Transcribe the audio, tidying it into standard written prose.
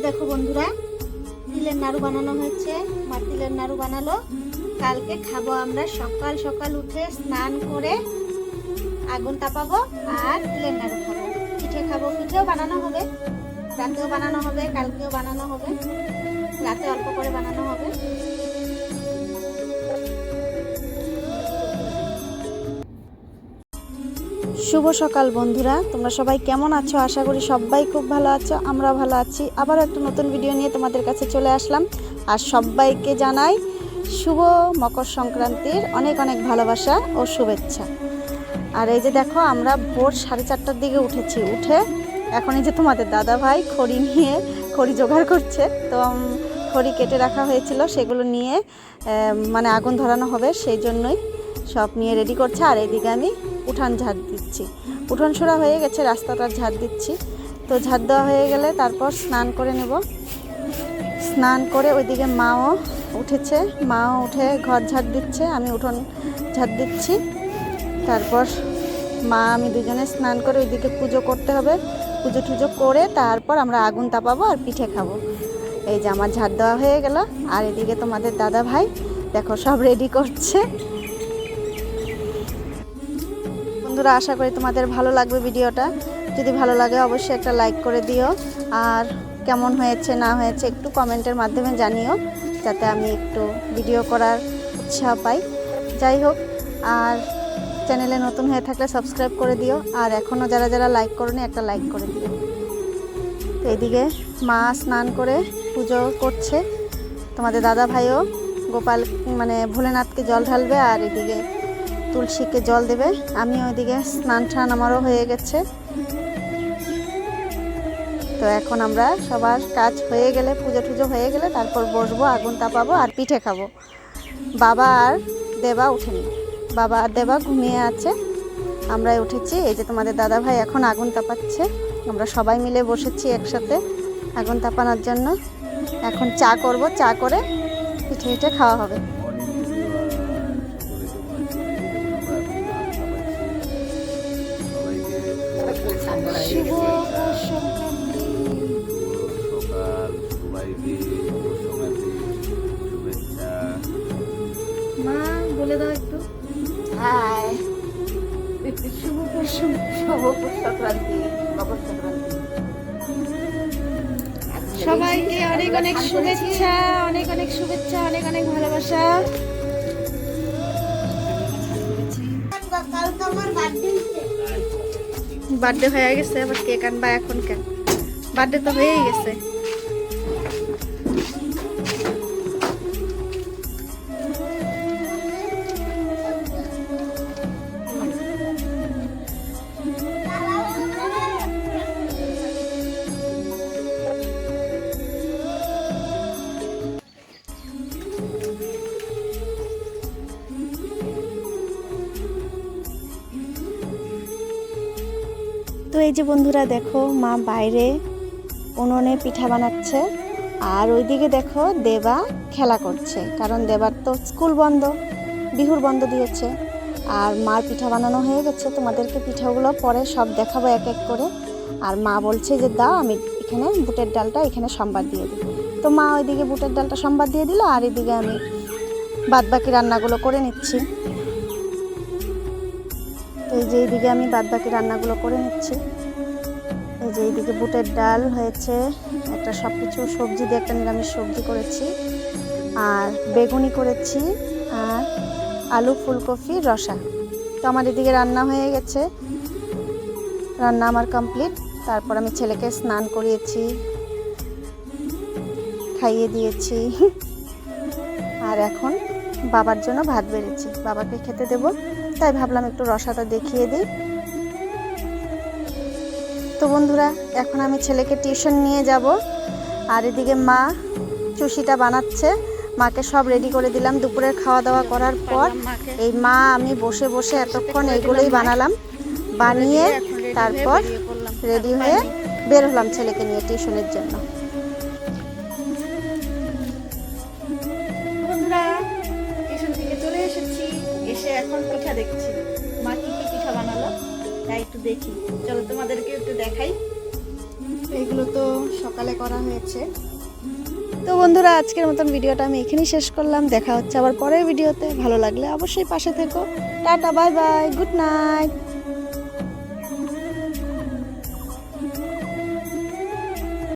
দেখো বন্ধুরা, তিলের নাড়ু বানানো হয়েছে। মা তিলের নাড়ু বানালো, কালকে খাবো আমরা। সকাল সকাল উঠে স্নান করে আগুন তাপাবো আর তিলের নাড়ু খাবো, পিঠে খাবো। পিঠেও বানানো হবে, রাতেও বানানো হবে, কালকেও বানানো হবে, রাতে অল্প করে বানানো হবে। শুভ সকাল বন্ধুরা, তোমরা সবাই কেমন আছো? আশা করি সবাই খুব ভালো আছো, আমরা ভালো আছি। আবার একটা নতুন ভিডিও নিয়ে তোমাদের কাছে চলে আসলাম। আর সবাইকে জানাই শুভ মকর সংক্রান্তির অনেক অনেক ভালোবাসা ও শুভেচ্ছা। আর এই যে দেখো, আমরা ভোর 4:30টার দিকে উঠেছি। উঠে এখন এই যে তোমাদের দাদা ভাই খড়ি নিয়ে খড়ি জোগাড় করছে। তো খড়ি কেটে রাখা হয়েছিল, সেগুলো নিয়ে মানে আগুন ধরানো হবে, সেই জন্যই সব নিয়ে রেডি করছে। আর এইদিকে আমি উঠান ঝাড় দিচ্ছি। উঠোন সরা হয়ে গেছে, রাস্তাটা ঝাড় দিচ্ছি। তো ঝাড় দেওয়া হয়ে গেলে তারপর স্নান করে নেব। স্নান করে ওইদিকে মাও উঠেছে, মাও উঠে ঘর ঝাড় দিচ্ছে, আমি উঠোন ঝাড় দিচ্ছি। তারপর মা আমি দুজনে স্নান করে ওইদিকে পুজো করতে হবে। পুজো টুজো করে তারপর আমরা আগুন তাপাবো আর পিঠে খাবো। এই যে আমার ঝাড় দেওয়া হয়ে গেল। আর এদিকে তোমাদের দাদা ভাই দেখো সব রেডি করছে। বন্ধুরা, আশা করি তোমাদের ভালো লাগবে ভিডিওটা। যদি ভালো লাগে অবশ্যই একটা লাইক করে দিও, আর কেমন হয়েছে না হয়েছে একটু কমেন্টের মাধ্যমে জানিও, যাতে আমি একটু ভিডিও করার উৎসাহ পাই। যাই হোক, আর চ্যানেলে নতুন হয়ে থাকলে সাবস্ক্রাইব করে দিও, আর এখনও যারা যারা লাইক করোনি একটা লাইক করে দিও। তো এইদিকে মা স্নান করে পুজো করছে, তোমাদের দাদা ভাইও গোপাল মানে ভোলেনাথকে জল ঢালবে, আর এদিকে তুলসীকে জল দেবে। আমি ওইদিকে স্নান টান আমারও হয়ে গেছে। তো এখন আমরা সবার কাজ হয়ে গেলে, পুজো টুজো হয়ে গেলে তারপর বসবো, আগুন তাপাবো আর পিঠে খাবো। বাবা আর দেবা উঠেনি, বাবা আর দেবা ঘুমিয়ে আছে, আমরাই উঠেছি। এই যে তোমাদের দাদা ভাই এখন আগুন তাপাচ্ছে, আমরা সবাই মিলে বসেছি একসাথে আগুন তাপানোর জন্য। এখন চা করব, চা করে পিঠে পিঠে খাওয়া হবে। শুভ সংক্রান্তি। সকাল সবাইকে শুভেচ্ছা। মা বলে দাও একটু হাই, শুভ সংক্রান্তি, মকর সংক্রান্তি। সবাইকে অনেক অনেক শুভেচ্ছা, অনেক অনেক শুভেচ্ছা, অনেক অনেক ভালোবাসা। কাল তো আমার বার্থডে। বার্থডে হয়ে গেছে, আবার কেক আনবা এখন কেন? বার্থডে তো হয়েই গেছে। তো এই যে বন্ধুরা দেখো, মা বাইরে উনুনে পিঠা বানাচ্ছে, আর ওইদিকে দেখো দেবা খেলা করছে, কারণ দেবার তো স্কুল বন্ধ, বিহুর বন্ধ দিয়েছে। আর মার পিঠা বানানো হয়ে গেছে, তোমাদেরকে পিঠাগুলো পরে সব দেখাবো এক এক করে। আর মা বলছে যে দাও, আমি এখানে বুটের ডালটা এখানে সম্বাদ দিয়ে দিই। তো মা ওইদিকে বুটের ডালটা সম্বাদ দিয়ে দিল, আর এদিকে আমি বাদবাকি রান্নাগুলো করে নিচ্ছি। তো এই যে এইদিকে আমি বাদবাকি রান্নাগুলো করে নিচ্ছি। এই যে এইদিকে বুটের ডাল হয়েছে, একটা সব কিছু সবজি দিয়ে একটা নিরামিষ সবজি করেছি, আর বেগুনি করেছি, আর আলু ফুলকপি রসা। তো আমার এদিকে রান্না হয়ে গেছে, রান্না আমার কমপ্লিট। তারপর আমি ছেলেকে স্নান করিয়েছি, খাইয়ে দিয়েছি, আর এখন বাবার জন্য ভাত বেড়েছি, বাবাকে খেতে দেব, তাই ভাবলাম একটু রসাটা দেখিয়ে দিই। তো বন্ধুরা, এখন আমি ছেলেকে টিউশন নিয়ে যাব, আর এদিকে মা চুষিটা বানাচ্ছে। মাকে সব রেডি করে দিলাম দুপুরের খাওয়া দাওয়া করার পর। এই মা আমি বসে বসে এতক্ষণ এইগুলোই বানালাম, বানিয়ে তারপর রেডি হয়ে বের হলাম ছেলেকে নিয়ে টিউশনের জন্য। বন্ধুরা, টিউশন থেকে চলে এসেছি, এসে এখন পিঠা দেখছি মা কি কি পিঠা বানালো, তাই একটু দেখি, চলো তোমাদেরকে একটু দেখাই। তো এগুলো তো সকালে করা হয়েছে। তো বন্ধুরা, আজকের মতন ভিডিওটা আমি এখানেই শেষ করলাম। দেখা হচ্ছে আবার পরের ভিডিওতে। ভালো লাগলে অবশ্যই পাশে থেকো। Tata, bye bye, good night.